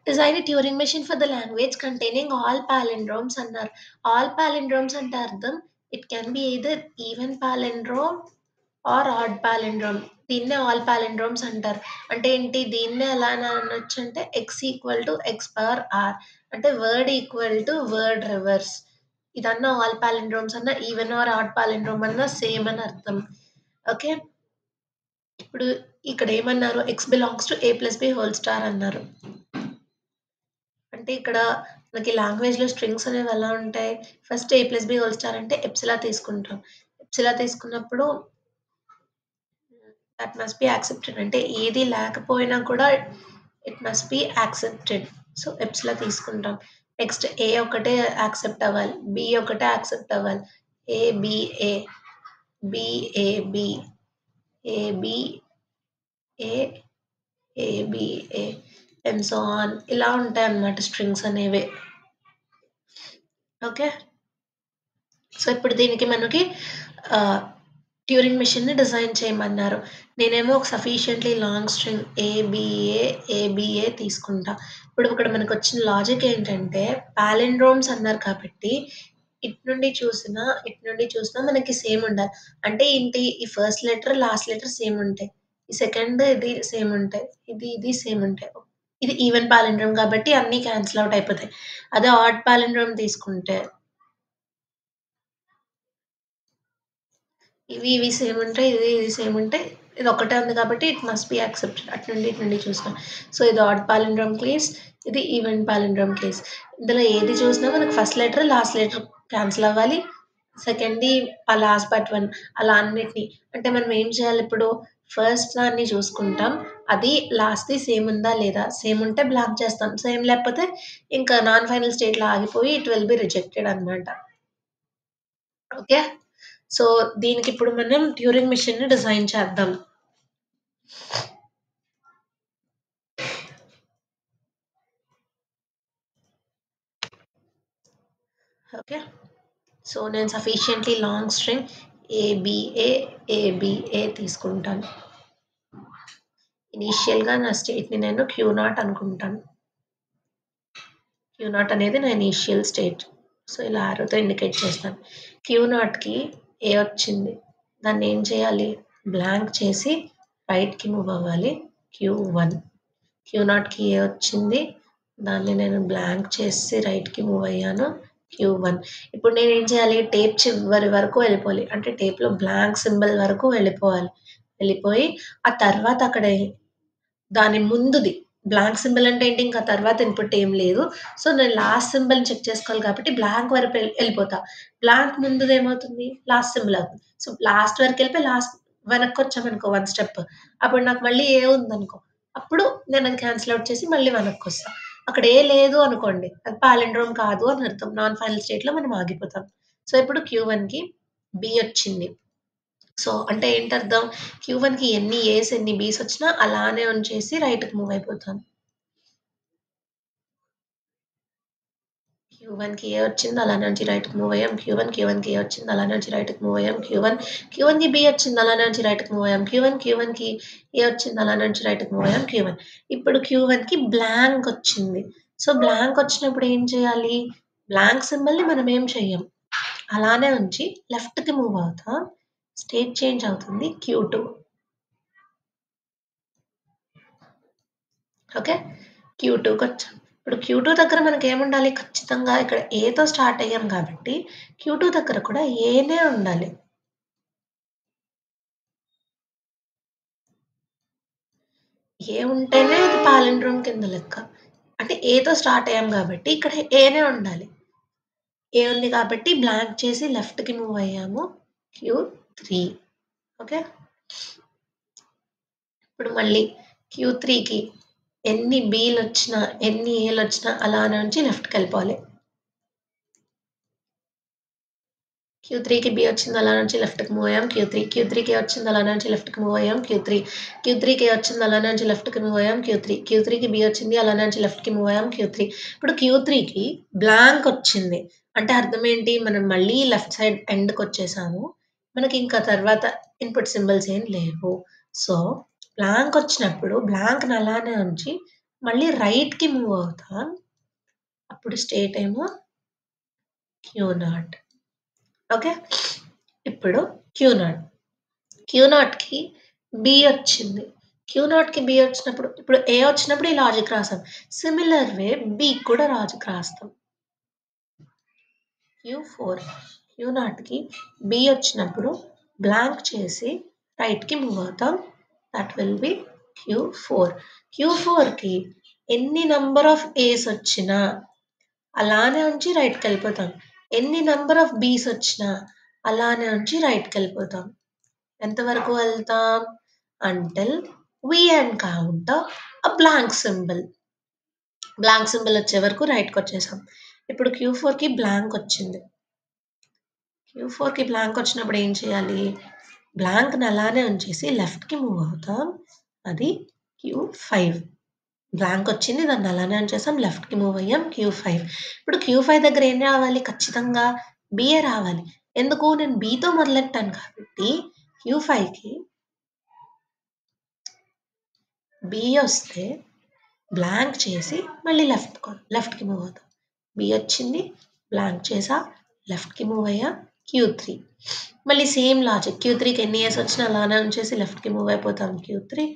Design a Turing machine for the language containing all palindromes అన్నారు. All palindromes అంటే అర్థం it can be either even palindrome or odd palindrome. దీన్నే all palindromes అంటారు. అంటే ఏంటి? దీన్నే ఎలా అనొచ్చంటే x=x⁻r అంటే word equal to word reverse. ఇదన్నా ఆల్ పాలిండ్రోమ్స్ అన్నా ఈవెన్ ఆర్ ఆడ్ పాలిండ్రోమ్ అన్నా సేమ్ అని అర్థం. ఓకే. ఇప్పుడు ఇక్కడ ఏమన్నారు? x belongs to a+b whole star అన్నారు. అంటే ఇక్కడ మనకి లాంగ్వేజ్‌లో స్ట్రింగ్స్ అనేవి ఎలా ఉంటాయి? ఫస్ట్ a+b హోల్ స్టార్ అంటే ఎప్సిలా తీసుకుంటాం. ఎప్సిలా తీసుకున్నప్పుడు దట్ మస్ట్ బి యాక్సెప్టెడ్. అంటే ఏది లేకపోయినా కూడా it must be accepted. So, ఎప్సిలా తీసుకుంటాం. నెక్స్ట్ ఏ ఒకటే యాక్సెప్ట్ అవ్వాలి. బి ఒకటే యాక్సెప్ట్ అవ్వాలి. A, B, A, B, A, B, A, B, A, A, B, A and so on ఇలా ఉంటాయన్నమాట స్ట్రింగ్స్ అనేవి. ఓకే. సో, ఇప్పుడు దీనికి మనకి ట్యూరింగ్ మెషిన్‌ని డిజైన్ చేయమన్నారు. నేనేమో ఒక సఫిషియంట్‌లీ లాంగ్ స్ట్రింగ్ ఏబీఏ, ఏబీఏ తీసుకుంటా. ఇప్పుడు ఇక్కడ మనకొచ్చిన లాజిక్ ఏంటంటే పాలిండ్రోమ్స్ అన్నారు కాబట్టి ఇటు నుండి చూసినా మనకి సేమ్ ఉండాలి. అంటే ఏంటి? ఈ first letter, last letter same ఉంటాయి. ఈ సెకండ్ ఇది సేమ్ ఉంటాయి. ఇది సేమ్ ఉంటాయి. ఇది ఈవెన్ పాలిండ్రోమ్ కాబట్టి అన్నీ క్యాన్సిల్ ఔట్ అయిపోతాయి. అదే ఆడ్ పాలిండ్రోమ్ తీసుకుంటే ఇవి సేమ్ ఉంటాయి. ఇది సేమ్ ఉంటాయి. ఇది ఒక్కటే ఉంది కాబట్టి ఇట్ మస్ట్ బి యాక్సెప్టెడ్. ఇటు నుండి చూసినా. సో, ఇది ఆడ్ పాలిండ్రోమ్ కేస్. ఇది ఈవెన్ పాలిండ్రోమ్ కేస్. ఇందులో ఏది చూసినా మనకు first letter, last letter cancel అవ్వాలి. సెకండ్‌ది ఆ లాస్ట్ పార్ట్ 1 అలా అన్నిటిని. అంటే మనం ఏం చేయాలిప్పుడు? ఫస్ట్ దాన్ని చూసుకుంటాం. అది లాస్ట్‌ది సేమ్ ఉందా లేదా? సేమ్ ఉంటే బ్లాంక్ చేస్తాం. సేమ్ లేకపోతే ఇంకా నాన్ ఫైనల్ స్టేట్‌లో ఆగిపోయి ఇట్ విల్ బి రిజెక్టెడ్ అన్నమాట. ఓకే. సో, దీనికిప్పుడు మనం ట్యూరింగ్ మెషిన్‌ని డిజైన్ చేద్దాం. ఓకే. సో, నేను సఫిషియంట్‌లీ లాంగ్ స్ట్రింగ్ ఏబీఏ, ఏబీఏ తీసుకుంటాను. ఇనీషియల్‌గా నా స్టేట్‌ని నేను క్యూ0 అనుకుంటాను. క్యూ0 అనేది నా ఇనీషియల్ స్టేట్. సో, ఇలా యారోతో ఇండికేట్ చేస్తాను. క్యూ0కి ఏ వచ్చింది. దాన్నేం చేయాలి? బ్లాంక్ చేసి రైట్‌కి మూవ్ అవ్వాలి. క్యూ1. క్యూ0కి ఏ వచ్చింది. దాన్ని నేను బ్లాంక్ చేసి రైట్‌కి మూవ్ అయ్యాను. క్యూ1. ఇప్పుడు నేనేం చేయాలి? టేప్ చివరి వరకు వెళ్ళిపోవాలి. అంటే టేప్‌లో బ్లాంక్ సింబల్ వరకు వెళ్ళిపోవాలి. వెళ్ళిపోయి ఆ తర్వాత అక్కడ దాని ముందుది బ్లాంక్ సింబల్ అంటే ఏంటి? ఇంకా తర్వాత ఇన్‌పుట్ ఏం లేదు. సో, నేను లాస్ట్ సింబల్‌ని చెక్ చేసుకోవాలి కాబట్టి బ్లాంక్ వరకు ఎళ్ళిపోతా. బ్లాంక్ ముందుదేమవుతుంది? లాస్ట్ సింబల్ అవుతుంది. సో, లాస్ట్ వరకెళ్ళిపోయి వెనక్కొచ్చామనుకో 1 స్టెప్. అప్పుడు నాకు మళ్ళీ ఏ ఉందనుకో, అప్పుడు నేనది క్యాన్సిల్ ఔట్ చేసి మళ్ళీ వెనక్కొస్తా. అక్కడ ఏ లేదు అనుకోండి, అది పాలిండ్రోమ్ కాదు అని అర్థం. నాన్ ఫైనల్ స్టేట్‌లో మనం ఆగిపోతాం. సో, ఇప్పుడు క్యూ1కి బి వచ్చింది. సో, అంటే ఏంటర్థం? క్యూ1కి ఎన్ని ఏస్, ఎన్ని బీస్ వచ్చినా అలానే ఉంచేసి రైట్‌కి మూవ్ అయిపోతాను. క్యూ1కి ఏ వచ్చింది అలానే ఉంచి రైట్‌కి మూవ్ అయ్యాం. క్యూ1కి ఏ వచ్చింది అలానే ఉంచి రైట్‌కి మూవ్ అయ్యాం. క్యూ1కి బి వచ్చింది అలానే ఉంచి రైట్‌కి మూవ్ అయ్యాం. క్యూ1కి ఏ వచ్చింది అలానే ఉంచి రైట్‌కి మూవ్ అయ్యాం. క్యూ1. ఇప్పుడు క్యూ1కి బ్లాంక్ వచ్చింది. సో, బ్లాంక్ వచ్చినప్పుడు ఏం చేయాలి? బ్లాంక్ సింబల్‌ని మనం ఏం చెయ్యం. అలానే ఉంచి లెఫ్ట్‌కి మూవ్ అవుతాం. స్టేట్ చేంజ్ అవుతుంది క్యూ2. ఓకే. క్యూ2కొచ్చాం. ఇప్పుడు క్యూ2 దగ్గర మనకేముండాలి? ఖచ్చితంగా ఇక్కడ ఏతో స్టార్ట్ అయ్యాం కాబట్టి క్యూ2 దగ్గర కూడా ఏనే ఉండాలి. ఏ ఉంటేనే అది పాలిండ్రోమ్ కింద లెక్క. అంటే ఏతో స్టార్ట్ అయ్యాం కాబట్టి ఇక్కడ ఏనే ఉండాలి. ఏ ఉంది కాబట్టి బ్లాంక్ చేసి లెఫ్ట్‌కి మూవ్ అయ్యాము. క్యూ3. ఓకే. ఇప్పుడు మళ్ళీ క్యూ3కి ఎన్ని బీలొచ్చినా, ఎన్ని ఏలొచ్చినా అలానే ఉంచి లెఫ్ట్‌కెళ్ళిపోవాలి. క్యూ3కి బి వచ్చింది అలా నుంచి లెఫ్ట్‌కి మూవ్ అయ్యాం. క్యూ3కి ఏ వచ్చింది అలానే నుంచి లెఫ్ట్‌కి మూవ్ అయ్యాం. క్యూ3కి ఏ వచ్చింది అలానే నుంచి లెఫ్ట్‌కి మూవ్ అయ్యాం. క్యూ3కి బి వచ్చింది అలానే నుంచి లెఫ్ట్‌కి మూవ్ అయ్యాం. ఇప్పుడు క్యూ3కి బ్లాంక్ వచ్చింది. అంటే అర్థం ఏంటి? మనం మళ్ళీ లెఫ్ట్ సైడ్ ఎండ్‌కొచ్చేసాము. మనకి ఇంకా తర్వాత ఇన్‌పుట్ సింబల్స్ ఏం లేవు. సో, బ్లాంక్ వచ్చినప్పుడు బ్లాంక్‌ని అలానే ఉంచి మళ్ళీ రైట్‌కి మూవ్ అవుతాం. అప్పుడు స్టేట్ ఏమో Q0. ఓకే. ఇప్పుడు Q0. Q0కి B వచ్చింది. Q0కి B వచ్చినప్పుడు ఇప్పుడు A వచ్చినప్పుడు ఈ లాజిక్ రాసాం. సిమిలర్ వే Bకి కూడా లాజిక్ రాస్తాం. Q4 Q0కి B వచ్చినప్పుడు బ్లాంక్ చేసి రైట్‌కి మూవ్ అవుతాం. That will be Q4. Q4కి ఎన్ని నంబర్ ఆఫ్ A's వచ్చినా అలానే ఉంచి రైట్‌కి వెళ్ళిపోతాం. ఎన్ని నంబర్ ఆఫ్ B's వచ్చినా అలానే ఉంచి రైట్‌కి వెళ్ళిపోతాం. ఎంతవరకు వెళ్తాం? Until we encounter a blank symbol. Blank symbol వచ్చే వరకు రైట్‌కి వచ్చేసాం. ఇప్పుడు Q4కి బ్లాంక్ వచ్చింది. Q4కి బ్లాంక్ వచ్చినప్పుడు ఏం చేయాలి? బ్లాంక్‌ని అలానే ఉంచేసి లెఫ్ట్‌కి మూవ్ అవుతాం. అది Q5. బ్లాంక్ వచ్చింది. దాన్ని అలానే ఉంచేసాం. లెఫ్ట్‌కి మూవ్ అయ్యాం. Q5. ఇప్పుడు Q5 దగ్గర ఏం రావాలి? ఖచ్చితంగా బిఏ రావాలి. ఎందుకు? నేను బితో మొదలెట్టాను కాబట్టి Q5కి బి వస్తే బ్లాంక్ చేసి మళ్ళీ లెఫ్ట్‌కి మూవ్ అవుతాం. బి వచ్చింది. బ్లాంక్ చేసా. లెఫ్ట్‌కి మూవ్ అయ్యా. Q3. మళ్ళీ సేమ్ లాజిక్. Q3కి ఎన్ని ఏస్ వచ్చినా అలానే ఉంచేసి లెఫ్ట్‌కి మూవ్ అయిపోతాం. Q3.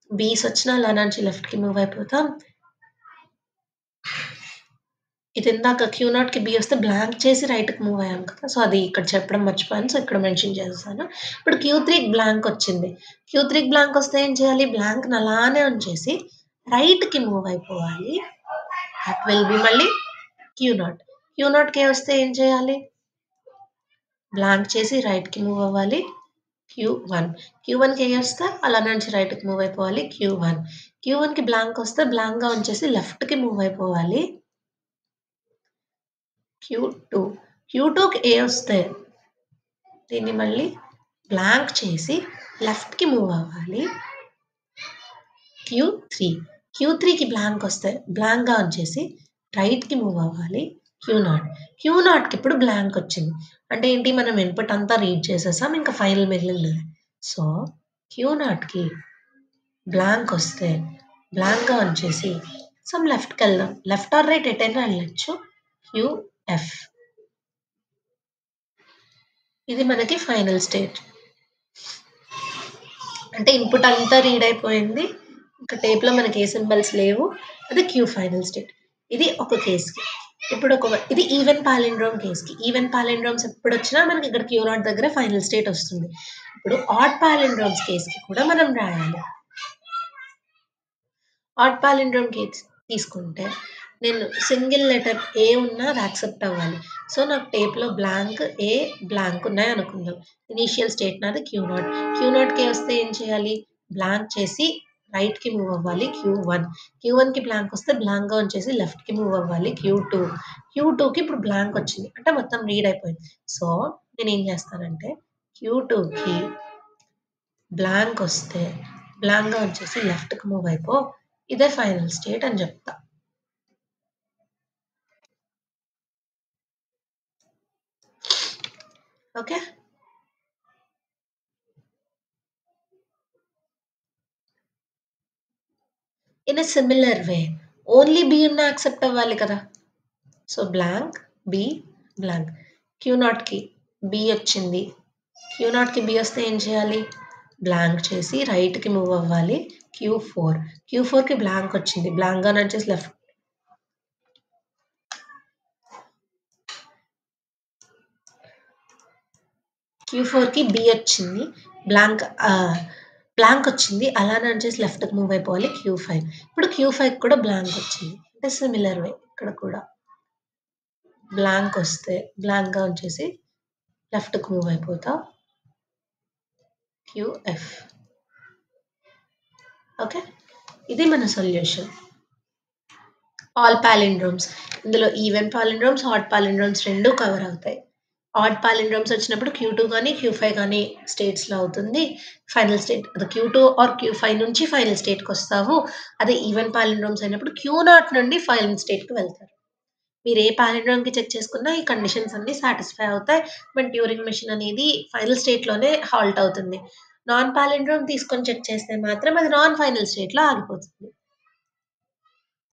బీస్ వచ్చినా అలానే ఉంచి లెఫ్ట్‌కి మూవ్ అయిపోతాం. ఇది ఇందాక Q0కి B వస్తే బ్లాంక్ చేసి రైట్‌కి మూవ్ అయ్యాం కదా! సో, అది ఇక్కడ చెప్పడం మర్చిపోయాను. సో, ఇక్కడ మెన్షన్ చేసేసాను. ఇప్పుడు Q3కి బ్లాంక్ వచ్చింది. Q3కి బ్లాంక్ వస్తే ఏం చేయాలి? బ్లాంక్‌ని అలానే ఉంచేసి రైట్‌కి మూవ్ అయిపోవాలి. దట్ విల్ బి మళ్ళీ Q0. Q0కి వస్తే ఏం చేయాలి? బ్లాంక్ చేసి రైట్‌కి మూవ్ అవ్వాలి. Q1. Q1కి వస్తే అలానే నుంచి రైట్‌కి మూవ్ అయిపోవాలి. Q1. Q1కి బ్లాంక్ వస్తే బ్లాంక్‌గా ఉంచేసి లెఫ్ట్‌కి మూవ్ అయిపోవాలి. Q2. Q2కి ఏ వస్తే దీన్ని మళ్ళీ బ్లాంక్ చేసి లెఫ్ట్‌కి మూవ్ అవ్వాలి. Q3. Q3కి బ్లాంక్ వస్తే బ్లాంక్‌గా ఉంచేసి రైట్‌కి మూవ్ అవ్వాలి. Q0. Q0కి ఇప్పుడు బ్లాంక్ వచ్చింది. అంటే ఏంటి? మనం ఇన్‌పుట్ అంతా రీడ్ చేసేసాం. ఇంకా ఫైనల్ మిగిలింది. సో, Q0కి బ్లాంక్ వస్తే బ్లాంక్‌గా ఉంచేసి సమ్ లెఫ్ట్‌కెళ్దాం. లెఫ్ట్ ఆర్ రైట్ ఎటైనా వెళ్ళొచ్చు. QF. ఇది మనకి ఫైనల్ స్టేట్. అంటే ఇన్పుట్ అంతా రీడ్ అయిపోయింది. ఇంకా టేప్‌లో మనకి ఏ సింబల్స్ లేవు. అది Q ఫైనల్ స్టేట్. ఇది ఒక కేస్‌కి. ఇప్పుడు ఇది ఈవెన్ పాలిండ్రోమ్ కేస్‌కి. ఈవెన్ పాలిండ్రోమ్స్ ఎప్పుడొచ్చినా మనకి ఇక్కడ Q0 దగ్గర ఫైనల్ స్టేట్ వస్తుంది. ఇప్పుడు ఆడ్ పాలిండ్రోమ్స్ కేస్‌కి కూడా మనం రాయాలి. ఆడ్ పాలిండ్రోమ్ కేస్ తీసుకుంటే నేను సింగిల్ లెటర్ ఏ ఉన్నా అది యాక్సెప్ట్ అవ్వాలి. సో, నాకు టేప్‌లో బ్లాంక్ ఏ, బ్లాంక్ ఉన్నాయనుకుందాం. ఇనీషియల్ స్టేట్ నాది Q0. Q0కి వస్తే ఏం చేయాలి? బ్లాంక్ చేసి రైట్‌కి మూవ్ అవ్వాలి. Q1. Q1కి బ్లాంక్ వస్తే బ్లాంక్‌గా ఉంచేసి లెఫ్ట్‌కి మూవ్ అవ్వాలి. Q2. Q2కి ఇప్పుడు బ్లాంక్ వచ్చింది. అంటే మొత్తం రీడ్ అయిపోయింది. సో, నేనేం చేస్తానంటే Q2కి బ్లాంక్ వస్తే బ్లాంక్‌గా ఉంచేసి లెఫ్ట్‌కి మూవ్ అయిపో. ఇదే ఫైనల్ స్టేట్ అని చెప్తా. Okay. In a similar way only B ఉన్న యాక్సెప్ట్ అవ్వాలి కదా! So, blank, B, blank. Q0కి బి వచ్చింది. Q0కి బి వస్తే ఏం చేయాలి? బ్లాంక్ చేసి రైట్‌కి మూవ్ అవ్వాలి. Q4. Q4కి బ్లాంక్ వచ్చింది. బ్లాంక్‌గా నడిచేసి లెఫ్ట్. Q4కి బి వచ్చింది. బ్లాంక్ వచ్చింది. అలానే వచ్చేసి లెఫ్ట్‌కి మూవ్ అయిపోవాలి. Q5. ఇప్పుడు Q5కి కూడా బ్లాంక్ వచ్చింది. అంటే సిమిలర్ వే ఇక్కడ కూడా. బ్లాంక్ వస్తే బ్లాంక్‌గా ఉంచేసి లెఫ్ట్‌కి మూవ్ అయిపోతా. QF. ఓకే. ఇది మన సొల్యూషన్. ఆల్ పాలిండ్రోమ్స్. ఇందులో ఈవెన్ పాలిండ్రోమ్స్, ఆడ్ పాలిండ్రోమ్స్ 2 కవర్ అవుతాయి. ఆడ్ పాలిండ్రోమ్స్ వచ్చినప్పుడు Q2 గాని, Q5 గాని స్టేట్స్‌లో అవుతుంది. ఫైనల్ స్టేట్ అది Q2 ఆర్ Q5 నుంచి ఫైనల్ స్టేట్‌కొస్తావు. అదే ఈవెన్ పాలిండ్రోమ్స్ అయినప్పుడు Q0 నుండి ఫైనల్ స్టేట్‌కి వెళ్తారు. మీరు ఏ పాలిండ్రోమ్‌కి చెక్ చేసుకున్నా ఈ కండిషన్స్ అన్నీ సాటిస్ఫై అవుతాయి. బట్ ట్యూరింగ్ మెషిన్ అనేది ఫైనల్ స్టేట్‌లోనే హాల్ట్ అవుతుంది. నాన్ పాలిండ్రోమ్ తీసుకొని చెక్ చేస్తే మాత్రం అది నాన్ ఫైనల్ స్టేట్‌లో ఆగిపోతుంది.